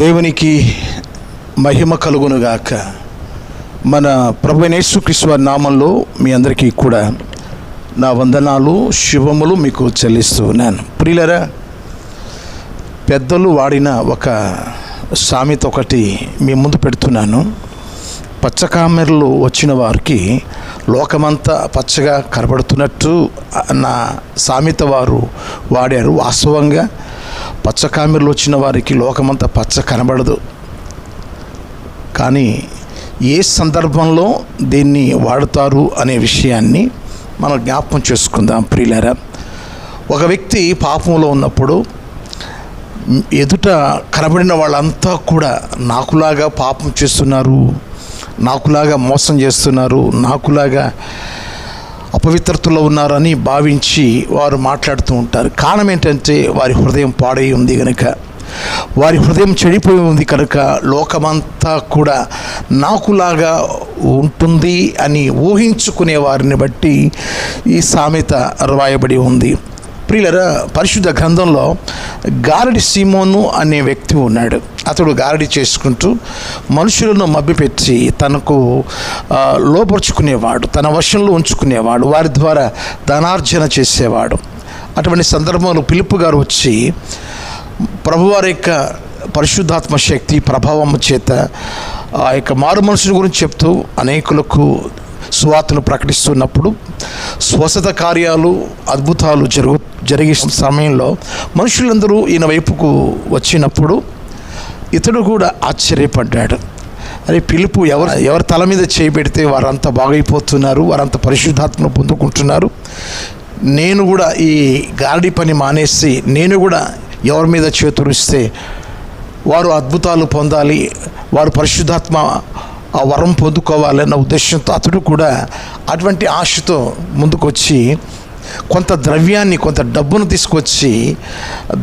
దేవునికి మహిమ కలుగునుగాక. మన ప్రభువైన యేసుక్రీస్తు వారి నామంలో మీ అందరికీ కూడా నా వందనాలు, శుభములు మీకు చెల్లిస్తూ ఉన్నాను. ప్రియులరా, పెద్దలు వాడిన ఒక సామెత ఒకటి మీ ముందు పెడుతున్నాను. పచ్చకామెరలు వచ్చిన వారికి లోకమంతా పచ్చగా కనబడుతున్నట్టు అన్న సామెత వారు వాడారు. వాస్తవంగా పచ్చకామెరలు వచ్చిన వారికి లోకమంతా పచ్చ కనబడదు. కానీ ఏ సందర్భంలో దీన్ని వాడుతారు అనే విషయాన్ని మనం జ్ఞాపకం చేసుకుందాం. ప్రియులారా, ఒక వ్యక్తి పాపంలో ఉన్నప్పుడు ఎదుట కనబడిన వాళ్ళంతా కూడా నాకులాగా పాపం చేస్తున్నారు, నాకులాగా మోసం చేస్తున్నారు, నాకులాగా అపవిత్రతలో ఉన్నారని భావించి వారు మాట్లాడుతూ ఉంటారు. కారణం ఏంటంటే వారి హృదయం పాడై ఉంది కనుక, వారి హృదయం చెడిపోయి ఉంది కనుక లోకమంతా కూడా నాకులాగా ఉంటుంది అని ఊహించుకునే వారిని బట్టి ఈ సామెత రాయబడి ఉంది. ప్రియులరా, పరిశుద్ధ గ్రంథంలో గారడి సీమోను అనే వ్యక్తి ఉన్నాడు. అతడు గారడి చేసుకుంటూ మనుషులను మభ్యపెట్టి తనకు లోపరుచుకునేవాడు, తన వశంలో ఉంచుకునేవాడు, వారి ద్వారా ధనార్జన చేసేవాడు. అటువంటి సందర్భంలో ఫిలిప్పు గారు వచ్చి ప్రభువారి యొక్క పరిశుద్ధాత్మ శక్తి ప్రభావం చేత ఆ యొక్క మారు మనుషుల గురించి చెప్తూ అనేకులకు సువార్తను ప్రకటిస్తున్నప్పుడు స్వస్థత కార్యాలు, అద్భుతాలు జరిగే సమయంలో మనుషులందరూ ఈయన వైపుకు వచ్చినప్పుడు ఇతడు కూడా ఆశ్చర్యపడ్డాడు. అరే, ఫిలిప్పు ఎవరి తల మీద చేయబెడితే వారంతా బాగైపోతున్నారు, వారంతా పరిశుద్ధాత్మను పొందుకుంటున్నారు. నేను కూడా ఈ గారడి పని మానేసి నేను కూడా ఎవరి మీద చేతురిస్తే వారు అద్భుతాలు పొందాలి, వారు పరిశుద్ధాత్మ ఆ వరం పొందుకోవాలన్న ఉద్దేశంతో అతడు కూడా అటువంటి ఆశతో ముందుకొచ్చి కొంత ద్రవ్యాన్ని, కొంత డబ్బును తీసుకొచ్చి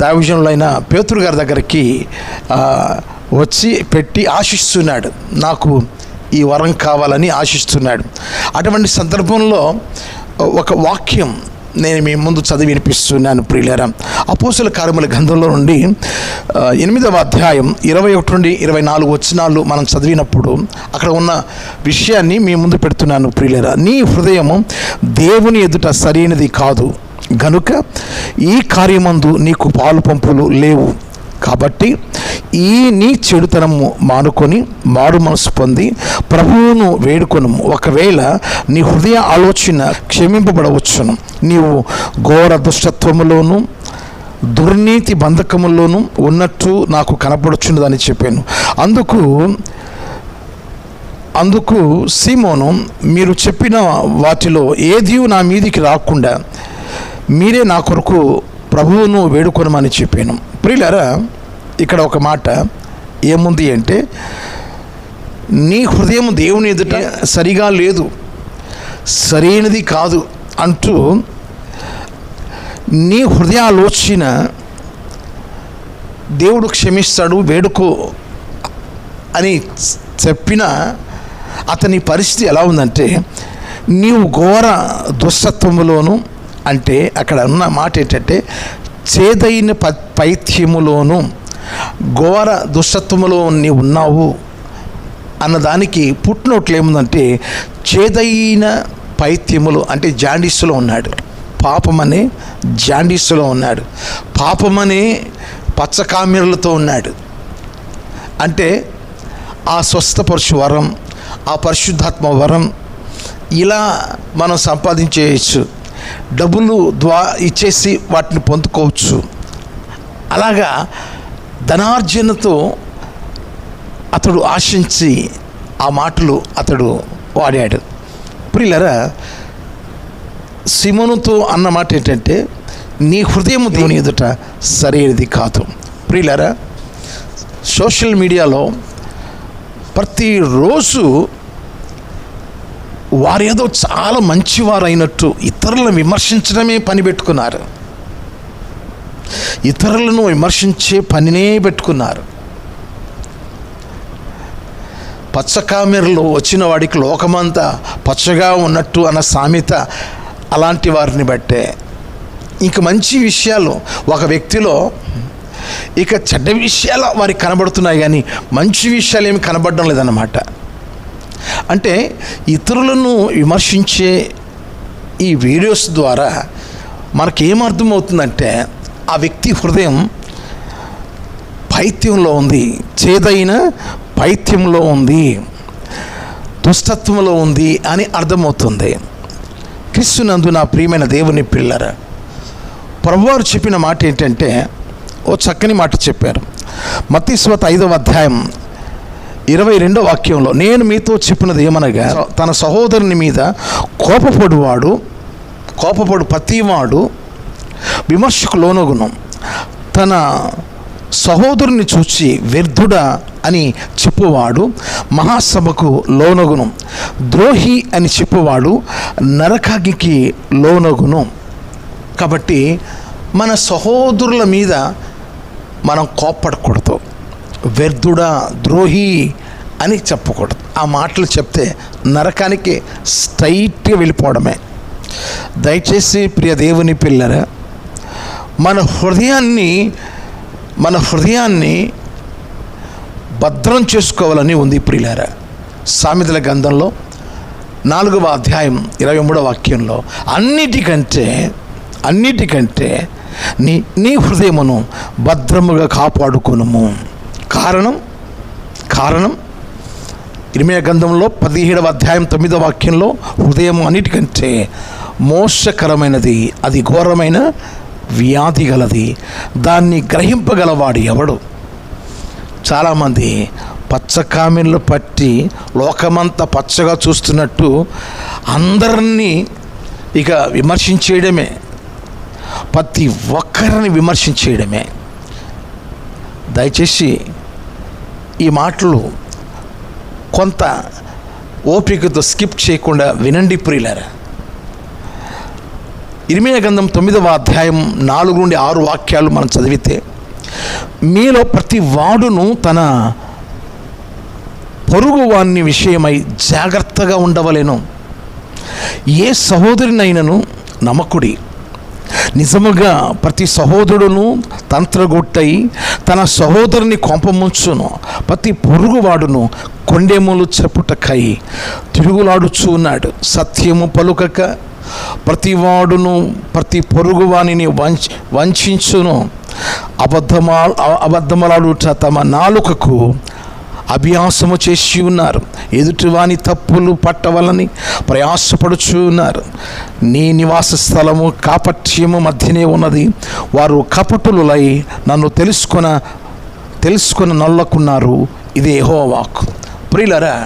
దైవజనులైన పేతురు గారి దగ్గరికి వచ్చి పెట్టి ఆశిస్తున్నాడు. నాకు ఈ వరం కావాలని ఆశిస్తున్నాడు. అటువంటి సందర్భంలో ఒక వాక్యం నేను మీ ముందు చదివి వినిపిస్తున్నాను. ప్రియులారా, అపోస్తల కార్యముల గ్రంథంలో నుండి 8వ అధ్యాయం 21 నుండి 24 వచనాలు మనం చదివినప్పుడు అక్కడ ఉన్న విషయాన్ని మీ ముందు పెడుతున్నాను. ప్రియులారా, నీ హృదయము దేవుని ఎదుట సరైనది కాదు గనుక ఈ కార్యమందు నీకు పాలు పంపులు లేవు. కాబట్టి ఈ నీ చెడుతనము మానుకొని మారు మనసు పొంది ప్రభువును వేడుకొను. ఒకవేళ నీ హృదయ ఆలోచన క్షమింపబడవచ్చును. నీవు ఘోర దుష్టత్వములోను దుర్నీతి బంధకముల్లోనూ ఉన్నట్టు నాకు కనపడుచున్నదని చెప్పాను. అందుకు సీమోను, మీరు చెప్పిన వాటిలో ఏదీ నా మీదికి రాకుండా మీరే నా కొరకు ప్రభువును వేడుకొనమని చెప్పాను. ప్రియులారా, ఇక్కడ ఒక మాట ఏముంది అంటే, నీ హృదయం దేవుని ఎదుట సరిగా లేదు, సరైనది కాదు అంటూ నీ హృదయ ఆలోచన దేవుడు క్షమిస్తాడు, వేడుకో అని చెప్పిన అతని పరిస్థితి ఎలా ఉందంటే, నీవు ఘోర దుష్టత్వములోను, అంటే అక్కడ ఉన్న మాట ఏంటంటే చేదైన పైత్యములోను ఘోర దుష్టత్వములో నీవు ఉన్నావు అన్నదానికి పుట్టినోట్లు ఏముందంటే చేదైన పైత్యములు అంటే జాండీస్లో ఉన్నాడు. పాపమనే జాండీస్లో ఉన్నాడు, పాపమనే పచ్చకామెరలతో ఉన్నాడు. అంటే ఆ స్వస్థపరచు వరం, ఆ పరిశుద్ధాత్మ వరం ఇలా మనం సంపాదించేయచ్చు, డబ్బులు ఇచ్చేసి వాటిని పొందుకోవచ్చు. అలాగా ధనార్జనతో అతడు ఆశించి ఆ మాటలు అతడు వాడాడు. ప్రియులారా, సీమోనుతో అన్న మాట ఏంటంటే, నీ హృదయం దేవుని ఎదుట సరైనది కాదు. ప్రియులారా, సోషల్ మీడియాలో ప్రతిరోజు వారేదో చాలా మంచివారు అయినట్టు ఇతరులను విమర్శించడమే పని పెట్టుకున్నారు, ఇతరులను విమర్శించే పనినే పెట్టుకున్నారు. పచ్చకామెరలు వచ్చిన వాడికి లోకమంతా పచ్చగా ఉన్నట్టు అన్న సామెత అలాంటి వారిని బట్టే. ఇంక మంచి విషయాలు ఒక వ్యక్తిలో ఇక చెడ్డ విషయాలు వారికి కనబడుతున్నాయి, కానీ మంచి విషయాలు ఏమి కనబడడం లేదన్నమాట. అంటే ఇతరులను విమర్శించే ఈ వీడియోస్ ద్వారా మనకేమర్థమవుతుందంటే ఆ వ్యక్తి హృదయం పైత్యంలో ఉంది, చేదైన పైత్యంలో ఉంది, దుష్టత్వంలో ఉంది అని అర్థమవుతుంది. క్రీస్తునందు నా ప్రియమైన దేవుని పిల్లరా, ప్రభువారు చెప్పిన మాట ఏంటంటే ఓ చక్కని మాట చెప్పారు. మత్తయి సువార్త 5వ అధ్యాయం 22వ వాక్యంలో, నేను మీతో చెప్పినది ఏమనగా, తన సహోదరుని మీద కోపపడు ప్రతివాడు విమర్శకు లోనగును, తన సహోదరుని చూచి వ్యర్థుడా అని చెప్పువాడు మహాసభకు లోనగును, ద్రోహి అని చెప్పువాడు నరకాగ్నికి లోనగును. కాబట్టి మన సహోదరుల మీద మనం కోప్పడకూడదు, వ్యర్థుడా, ద్రోహి అని చెప్పకూడదు. ఆ మాటలు చెప్తే నరకానికి స్ట్రైట్గా వెళ్ళిపోవడమే. దయచేసి ప్రియ దేవుని పిల్లరా, మన హృదయాన్ని భద్రం చేసుకోవాలని ఉంది ప్రియులారా. సామెతల గ్రంథంలో 4వ అధ్యాయం 23వ వాక్యంలో, అన్నిటికంటే నీ హృదయమును భద్రముగా కాపాడుకొనుము. కారణం ఇర్మీయా గ్రంథంలో 17వ అధ్యాయం 9వ వాక్యంలో, హృదయం అన్నిటికంటే మోసకరమైనది, అది ఘోరమైన వ్యాధి గలది, దాన్ని గ్రహింపగలవాడు ఎవడు? చాలామంది పచ్చకామెన్లు పట్టి లోకమంతా పచ్చగా చూస్తున్నట్టు అందరినీ ఇక విమర్శించేయడమే, ప్రతి ఒక్కరిని విమర్శించేయడమే. దయచేసి ఈ మాటలు కొంత ఓపికతో స్కిప్ చేయకుండా వినండి ప్రియులారా. ఇర్మీయా గ్రంథం 9వ అధ్యాయం 4 నుండి 6 వాక్యాలు మనం చదివితే, మీలో ప్రతి వాడును తన పొరుగు వాని విషయమై జాగ్రత్తగా ఉండవలెను. ఏ సహోదరినైనను నమ్మకుడి, నిజముగా ప్రతి సహోదరుడును తంత్రగొట్టై తన సహోదరుని కొంపముంచును. ప్రతి పొరుగువాడును కొండెములు చెప్పుటకై తిరుగులాడుచూ ఉన్నాడు. సత్యము పలుకక ప్రతివాడును ప్రతి పొరుగువానిని వంచును. అబద్ధములాడుట తమ నాలుకకు అభ్యాసము చేసి ఉన్నారు. ఎదుటివాని తప్పులు పట్టవలని ప్రయాసపడుచు ఉన్నారు. నీ నివాస స్థలము కాపట్యము మధ్యనే ఉన్నది. వారు కపటులై నన్ను తెలుసుకొని నల్లకున్నారు. ఇది యెహోవా వాక్కు. ప్రియులారా,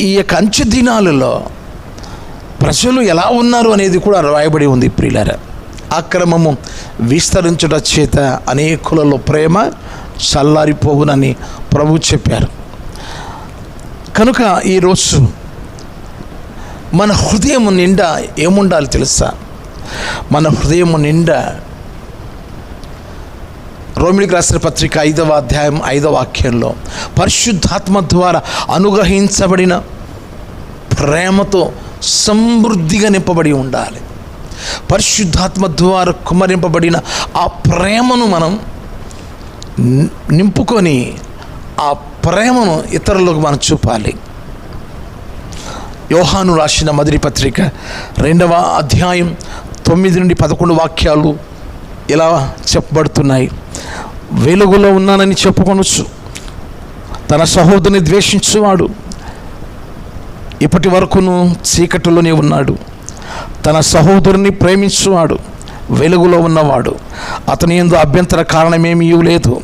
ఈ యొక్క అంచె దినాలలో ప్రజలు ఎలా ఉన్నారు అనేది కూడా రాయబడి ఉంది ప్రియులారా. అక్రమము విస్తరించుట చేత అనేకులలో ప్రేమ చల్లారిపోవునని ప్రభు చెప్పారు. కనుక ఈరోజు మన హృదయం నిండా ఏముండాలి తెలుసా? మన హృదయం నిండా రోమిలికి రాసిన పత్రిక 5వ అధ్యాయం 5వ వాక్యంలో, పరిశుద్ధాత్మ ద్వారా అనుగ్రహించబడిన ప్రేమతో సమృద్ధిగా నింపబడి ఉండాలి. పరిశుద్ధాత్మ ద్వారా కుమ్మరింపబడిన ఆ ప్రేమను మనం నింపుకొని ఆ ప్రేమను ఇతరులకు మనం చూపాలి. యోహాను రాసిన మొదటి పత్రిక 2వ అధ్యాయం 9 నుండి 11 వాక్యాలు ఇలా చెప్పబడుతున్నాయి. వెలుగులో ఉన్నానని చెప్పుకొనొచ్చు తన సహోదరుని ద్వేషించువాడు ఇప్పటి వరకును చీకటిలోనే ఉన్నాడు. తన సహోదరుని ప్రేమించువాడు వెలుగులో ఉన్నవాడు, అతని యందు అభ్యంతర కారణమేమీ లేదు.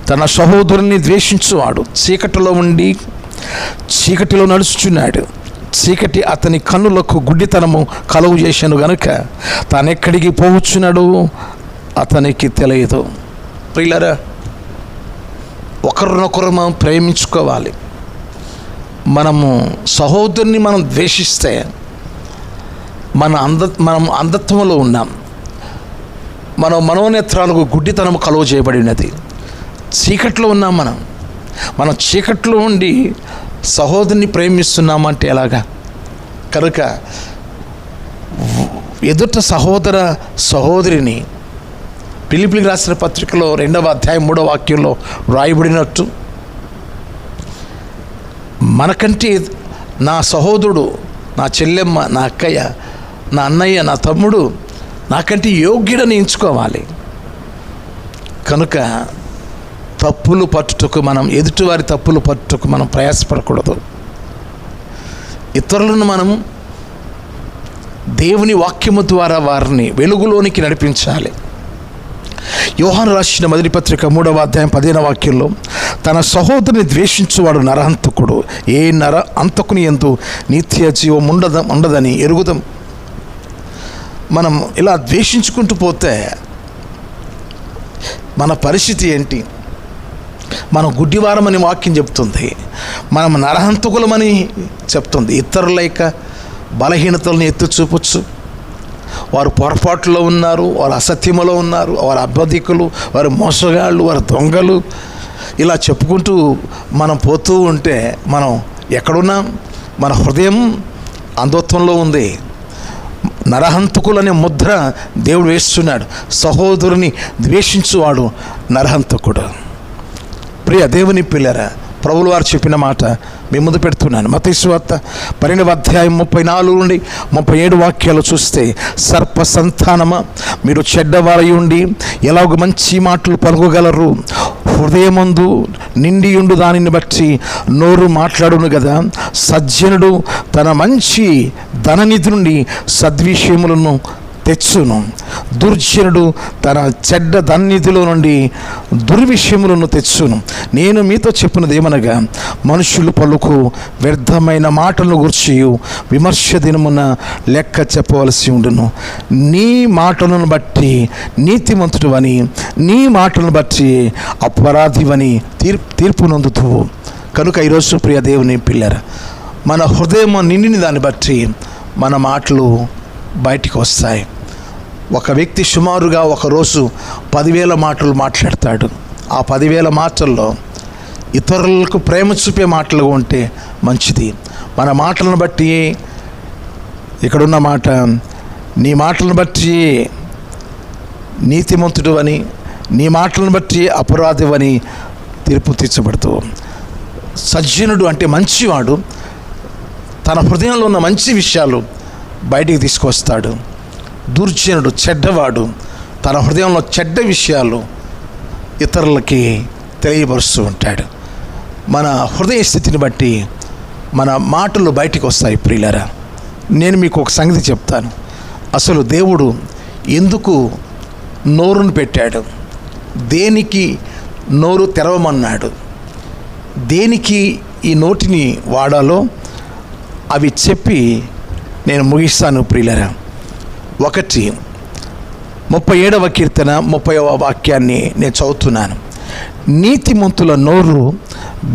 తన సహోదరుని ద్వేషించువాడు చీకటిలో ఉండి చీకటిలో నడుచుచున్నాడు. చీకటి అతని కన్నులకు గుడ్డితనము కలుగు చేశాను గనుక తానెక్కడికి పోవచ్చున్నాడు అతనికి తెలియదు. ప్రియులారా, ఒకరినొకరు మనం ప్రేమించుకోవాలి. మనము సహోదరుని మనం ద్వేషిస్తే మనం అంధత్వంలో ఉన్నాం. మన మనోనేత్రాలకు గుడ్డితనము కలుగు చేయబడినది. చీకట్లో ఉన్నాం. మనం చీకట్లో ఉండి సహోదరుని ప్రేమిస్తున్నామంటే ఎలాగా? కనుక ఎదుట సహోదరిని ఫిలిప్పీయులకు రాసిన పత్రికలో 2వ అధ్యాయం 3వ వాక్యంలో రాయబడినట్టు, మనకంటే నా సహోదరుడు, నా చెల్లెమ్మ, నా అక్కయ్య, నా అన్నయ్య, నా తమ్ముడు నాకంటే యోగ్యుడని ఎంచుకోవాలి. కనుక తప్పులు పట్టుటకు మనం, ఎదుటివారి తప్పులు పట్టుటకు మనం ప్రయాసపడకూడదు. ఇతరులను మనం దేవుని వాక్యము ద్వారా వారిని వెలుగులోనికి నడిపించాలి. యోహాను రాసిన మొదటి పత్రిక 3వ అధ్యాయం 15వ వాక్యంలో, తన సహోదరుని ద్వేషించువాడు నరహంతకుడు, ఏ అంతకుని యందు నిత్య జీవం ఉండదని ఎరుగుదాం. మనం ఇలా ద్వేషించుకుంటూ పోతే మన పరిస్థితి ఏంటి? మనం గుడ్డివారమని వాక్యం చెప్తుంది, మనం నరహంతకులమని చెప్తుంది. ఇతరుల యొక్క బలహీనతలను ఎత్తి చూపొచ్చు. వారు పొరపాటులో ఉన్నారు, వారు అసత్యములో ఉన్నారు, వారు అబద్ధికులు, వారు మోసగాళ్ళు, వారు దొంగలు, ఇలా చెప్పుకుంటూ మనం పోతూ ఉంటే మనం ఎక్కడున్నాం? మన హృదయం అంధత్వంలో ఉంది. నరహంతకులనే ముద్ర దేవుడు వేస్తున్నాడు. సహోదరుని ద్వేషించువాడు నరహంతకుడు. ప్రియ దేవుని పిల్లరా, ప్రభువుల వారు చెప్పిన మాట మీ ముందు పెడుతున్నాను. మత్తయి సువార్త 12వ అధ్యాయం 34 నుండి 37 వాక్యాలు చూస్తే, సర్ప సంతానమా, మీరు చెడ్డవారై ఉండి ఎలాగ మంచి మాటలు పలుకగలరు? హృదయమందు నిండియుండు దానిని బట్టి నోరు మాట్లాడును కదా. సజ్జనుడు తన మంచి ధననిధి నుండి సద్విషయములను తెచ్చును, దుర్జనుడు తన చెడ్డ ధన్నిధిలో నుండి దుర్విషయములను తెచ్చును. నేను మీతో చెప్పినది ఏమనగా, మనుషులు పలుకు వ్యర్థమైన మాటలను గురించి విమర్శ దినమున లెక్క చెప్పవలసి ఉండును. నీ మాటలను బట్టి నీతిమంతుడు అని, నీ మాటలను బట్టి అపరాధివని తీర్పు నొందుతువు. కనుక ఈరోజు ప్రియ దేవుని పిల్లరా, మన హృదయం నిండిన దాన్ని బట్టి మన మాటలు బయటికి వస్తాయి. ఒక వ్యక్తి సుమారుగా ఒకరోజు 10,000 మాటలు మాట్లాడతాడు. ఆ 10,000 మాటల్లో ఇతరులకు ప్రేమ చూపే మాటలు ఉంటే మంచిది. మన మాటలను బట్టి, ఇక్కడున్న మాట, నీ మాటలను బట్టి నీతిమంతుడు అని, నీ మాటలను బట్టి అపరాధివని తీర్పు తీర్చబడుతూ. సజ్జనుడు అంటే మంచివాడు, తన హృదయంలో ఉన్న మంచి విషయాలు బయటికి తీసుకొస్తాడు. దుర్జనుడు చెడ్డవాడు, తన హృదయంలో చెడ్డ విషయాలు ఇతరులకి తెలియపరుస్తూ ఉంటాడు. మన హృదయ స్థితిని బట్టి మన మాటలు బయటికి వస్తాయి. ప్రియులారా, నేను మీకు ఒక సంగతి చెప్తాను. అసలు దేవుడు ఎందుకు నోరును పెట్టాడు? దేనికి నోరు తెరవమన్నాడు? దేనికి ఈ నోటిని వాడాలో అవి చెప్పి నేను ముగిస్తాను. ప్రియులారా, 37వ కీర్తన 30వ వాక్యాన్ని నేను చదువుతున్నాను. నీతిమంతుల నోరు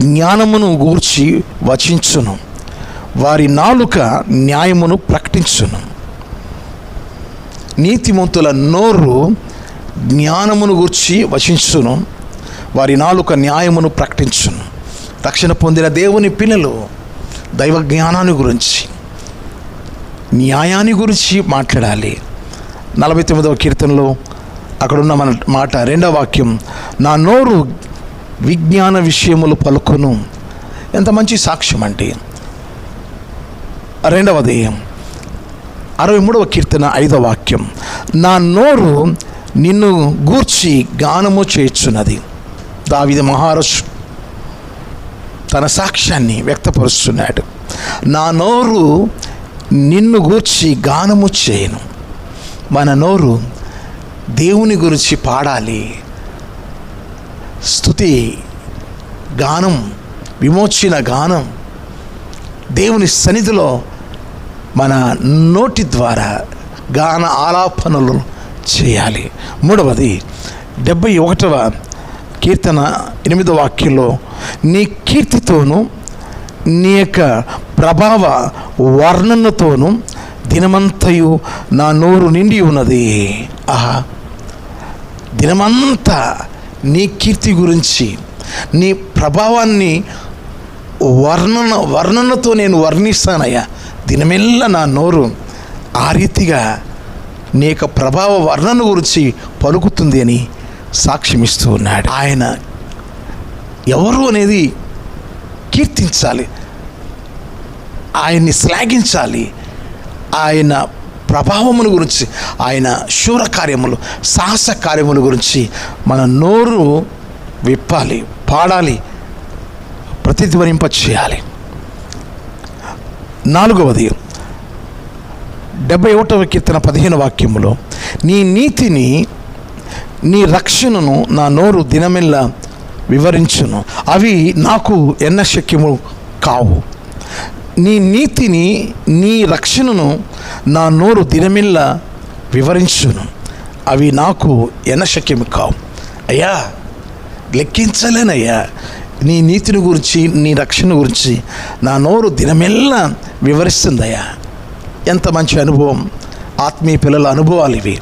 జ్ఞానమును గూర్చి వచించును, వారి నాలుక న్యాయమును ప్రకటించును. నీతిమంతుల నోరు జ్ఞానమును గూర్చి వచించును, వారి నాలుక న్యాయమును ప్రకటించును. రక్షణ పొందిన దేవుని పిల్లలు దైవ జ్ఞానాన్ని గురించి, న్యాయాన్ని గురించి మాట్లాడాలి. 49వ కీర్తనలో అక్కడున్న మన మాట 2వ వాక్యం, నా నోరు విజ్ఞాన విషయములు పలుకును. ఎంత మంచి సాక్ష్యం అంటే. 2వది 63వ కీర్తన 5వ వాక్యం, నా నోరు నిన్ను గూర్చి గానము చేయుచున్నది. దావీదు మహారాజు తన సాక్ష్యాన్ని వ్యక్తపరుస్తున్నాడు. నా నోరు నిన్ను గూర్చి గానము చేయను. మన నోరు దేవుని గురించి పాడాలి. స్తుతి గానం, విమోచన గానం దేవుని సన్నిధిలో మన నోటి ద్వారా గాన ఆలాపనలు చేయాలి. 3వది 71వ కీర్తన 8వ వాక్యంలో, నీ కీర్తితోనూ నీ యొక్క ప్రభావ వర్ణనతోనూ దినమంతయు నా నోరు నిండి ఉన్నది. ఆహా, దినమంతా నీ కీర్తి గురించి, నీ ప్రభావాన్ని వర్ణనతో నేను వర్ణిస్తానయ్యా. దినమెల్లా నా నోరు ఆ రీతిగా నీ యొక్క ప్రభావ వర్ణన గురించి పలుకుతుంది అని సాక్ష్యమిస్తూ ఉన్నాడు. ఆయన ఎవరు అనేది కీర్తించాలి, ఆయన్ని శ్లాఘించాలి. ఆయన ప్రభావముల గురించి, ఆయన శూర కార్యములు, సాహస కార్యముల గురించి మన నోరు విప్పాలి, పాడాలి, ప్రతిధ్వనింప చేయాలి. 4వది 71వ కీర్తన 15వ వాక్యములో, నీ నీతిని నీ రక్షణను నా నోరు దినమెల్లా వివరించును, అవి నాకు ఎన్నశక్యము కావు. నీ నీతిని నీ రక్షణను నా నోరు దినమెల్లా వివరించును, అవి నాకు ఎన్నశక్యము కావు. అయ్యా, లెక్కించలేనయ్యా నీ నీతిని గురించి, నీ రక్షణ గురించి నా నోరు దినమెల్లా వివరిస్తుందయ్యా. ఎంత మంచి అనుభవం, ఆత్మీయ పిల్లల అనుభవాలు ఇవి.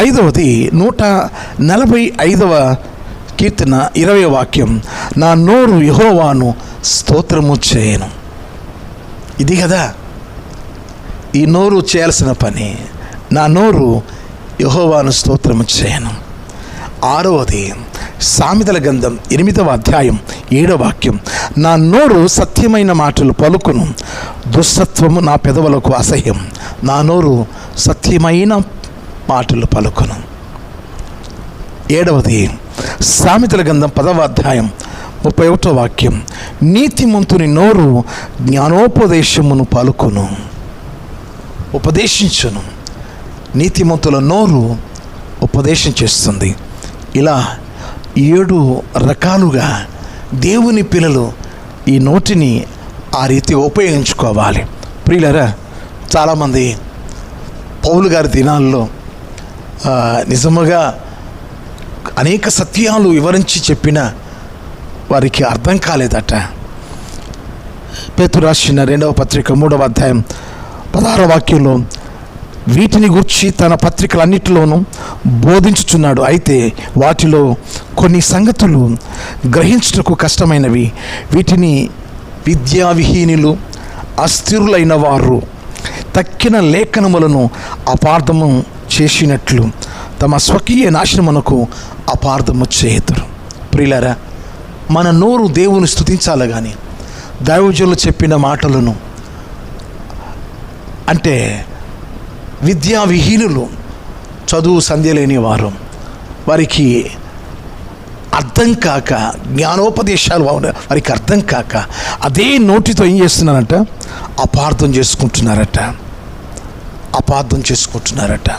5వది 145వ కీర్తన 20వ వాక్యం, నా నోరు యెహోవాను స్తోత్రము చేయను. ఇది కదా ఈ నోరు చేయాల్సిన పని, నా నోరు యెహోవాను స్తోత్రము చేయను. 6వది సామెతల గ్రంథం 8వ అధ్యాయం 7వ వాక్యం, నా నోరు సత్యమైన మాటలు పలుకును, దుష్టత్వము నా పెదవులకు అసహ్యం. నా నోరు సత్యమైన మాటలు పలుకును. 7వది సామెతల గ్రంథం 10వ అధ్యాయం 31వ వాక్యం, నీతిమంతుని నోరు జ్ఞానోపదేశమును పలుకును, ఉపదేశించును. నీతిమంతుల నోరు ఉపదేశం చేస్తుంది. ఇలా 7 రకాలుగా దేవుని పిల్లలు ఈ నోటిని ఆ రీతి ఉపయోగించుకోవాలి. ప్రియులారా, చాలామంది పౌలు గారి దినాల్లో నిజముగా అనేక సత్యాలు వివరించి చెప్పిన వారికి అర్థం కాలేదట. పేతురు రాసిన 2వ పత్రిక 3వ అధ్యాయం 16వ వాక్యంలో, వీటిని గురించి తన పత్రికలన్నిటిలోనూ బోధించుచున్నాడు, అయితే వాటిలో కొన్ని సంగతులు గ్రహించుటకు కష్టమైనవి. వీటిని విద్యావిహీనులు, అస్థిరులైన వారు తక్కిన లేఖనములను అపార్థము చేసినట్లు తమ స్వకీయ నాశనమునకు అపార్థము చేయుదురు. ప్రియులారా, మన నోరు దేవుని స్తుతించాలి. కానీ దైవజనులు చెప్పిన మాటలను, అంటే విద్యావిహీనులు, చదువు సంధ్య లేని వారు, వారికి అర్థం కాక, జ్ఞానోపదేశాలు వారికి అర్థం కాక అదే నోటితో ఏం చేస్తున్నారట, అపార్థం చేసుకుంటున్నారట.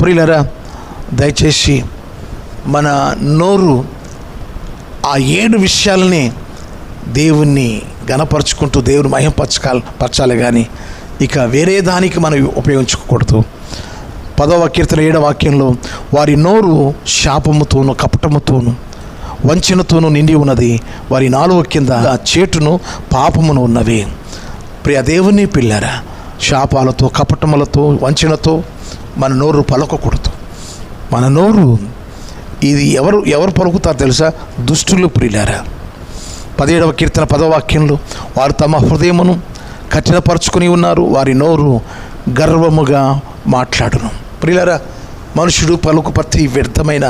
ప్రియులారా, దయచేసి మన నోరు ఆ 7 విషయాలని దేవుణ్ణి గణపరుచుకుంటూ దేవుని మహిమపరచాలి, కానీ ఇక వేరే దానికి మనం ఉపయోగించుకోకూడదు. 10వ కీర్తన 7వ వాక్యంలో, వారి నోరు శాపముతోను కపటముతోను వంచనతోనూ నిండి ఉన్నది, వారి నాలుక కింద చేటును పాపమును ఉన్నవి. ప్రియ దేవుని పిల్లరా, శాపాలతో కపటములతో వంచనతో మన నోరు పలకకూడదు. మన నోరు ఇది ఎవరు పలుకుతారు తెలుసా? దుష్టులు. ప్రియులారా, 17వ కీర్తన 10వ వాక్యంలో, వారు తమ హృదయమును కఠినపరుచుకొని ఉన్నారు, వారి నోరు గర్వముగా మాట్లాడును. ప్రియులారా, మనుషుడు పలుకు ప్రతి వ్యర్థమైన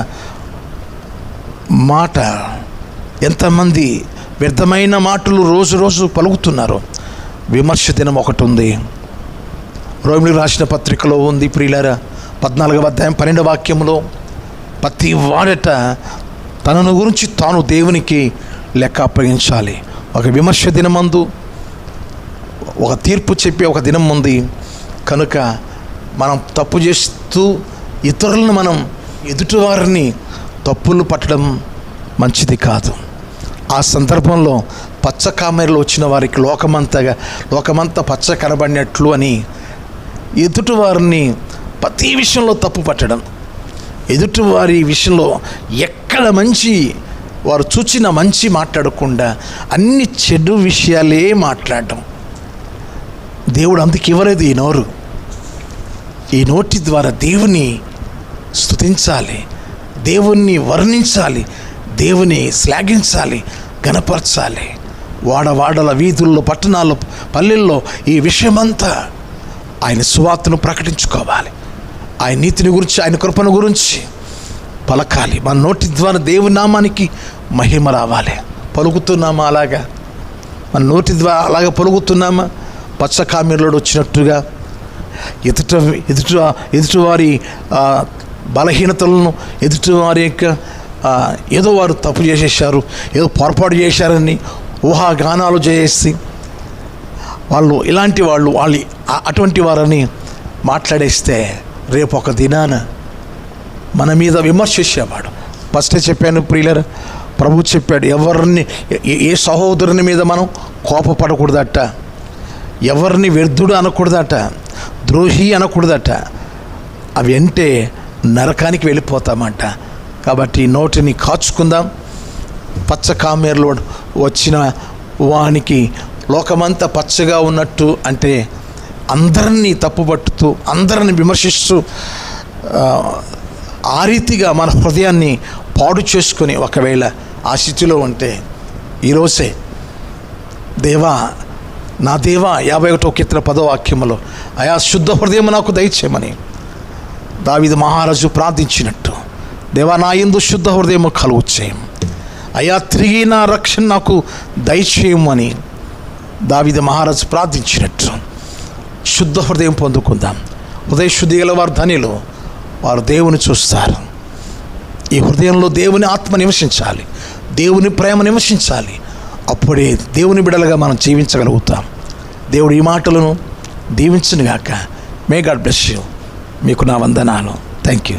మాట, ఎంతమంది వ్యర్థమైన మాటలు రోజు పలుకుతున్నారు. విమర్శ దినం ఒకటి ఉంది, రోమిలకు రాసిన పత్రికలో ఉంది. ప్రియులారా, 14వ అధ్యాయం 12వ వాక్యంలో, ప్రతి వాడట తనను గురించి తాను దేవునికి లెక్క అప్పగించాలి. ఒక విమర్శ దినమందు ఒక తీర్పు చెప్పే ఒక దినం ఉంది కనుక మనం తప్పు చేస్తూ ఇతరులను, మనం ఎదుటివారిని తప్పులు పట్టడం మంచిది కాదు. ఆ సందర్భంలో పచ్చ కామెరలు వచ్చిన వారికి లోకమంతా పచ్చ కనబడినట్లు అని ఎదుటివారిని ప్రతి విషయంలో తప్పు పట్టడం, ఎదుటివారి విషయంలో ఎక్కడ మంచి వారు చూచిన మంచి మాట్లాడకుండా అన్ని చెడు విషయాలే మాట్లాడడం. దేవుడు అందుకు ఇవ్వలేదు ఈ నోరు. ఈ నోటి ద్వారా దేవుని స్తుతించాలి, దేవుణ్ణి వర్ణించాలి, దేవుని శ్లాఘించాలి, గణపరచాలి. వాడవాడల వీధుల్లో, పట్టణాల్లో, పల్లెల్లో ఈ విషయమంతా ఆయన సువార్తను ప్రకటించుకోవాలి. ఆయన నీతిని గురించి, ఆయన కృపను గురించి పలకాలి. మన నోటి ద్వారా దేవుని నామానికి మహిమ రావాలి. పలుకుతున్నామా అలాగా? మన నోటి ద్వారా అలాగ పలుకుతున్నామా? పచ్చకామెర్లోడు వచ్చినట్టుగా ఎదుటివారి బలహీనతలను, ఎదుటివారి యొక్క ఏదో వారు తప్పు చేసేసారు, ఏదో పొరపాటు చేశారని ఊహాగానాలు చేసి వాళ్ళు ఇలాంటి వాళ్ళు అటువంటి వారని మాట్లాడేస్తే రేపు ఒక దినాన మన మీద విమర్శించేవాడు. ఫస్టే చెప్పాను ప్రియులరా, ప్రభు చెప్పాడు, ఎవరిని ఏ సహోదరుని మీద మనం కోపపడకూడదట, ఎవరిని వ్యర్థుడు అనకూడదట, ద్రోహి అనకూడదట. అవి అంటే నరకానికి వెళ్ళిపోతామంట. కాబట్టి నోటిని కాచుకుందాం. పచ్చకామెర్లో వచ్చిన వానికి లోకమంతా పచ్చగా ఉన్నట్టు అంటే అందరినీ తప్పుపట్టుతూ, అందరిని విమర్శిస్తూ ఆ రీతిగా మన హృదయాన్ని పాడు చేసుకొని ఒకవేళ ఆ స్థితిలో ఉంటే ఈరోజే దేవా, నా దేవా 51వ కీర్తన 10వ వాక్యములో అయా శుద్ధ హృదయం నాకు దయచేయమని దావీదు మహారాజు ప్రార్థించినట్టు, దేవా నా యందు శుద్ధ హృదయం కలుగు చేయం, అయా తిరిగి నా రక్షణ నాకు దయచేయమని దావీదు మహారాజు ప్రార్థించినట్టు శుద్ధ హృదయం పొందుకుందాం. హృదయ శుద్ధి గల వారు ధనిలు, వారు దేవుని చూస్తారు. ఈ హృదయంలో దేవుని ఆత్మ నివసించాలి, దేవుని ప్రేమ నివసించాలి. అప్పుడే దేవుని బిడ్డలుగా మనం జీవించగలుగుతాం. దేవుడు ఈ మాటలను దీవించునుగాక. May God bless you. మీకు నా వందనాలు. Thank you.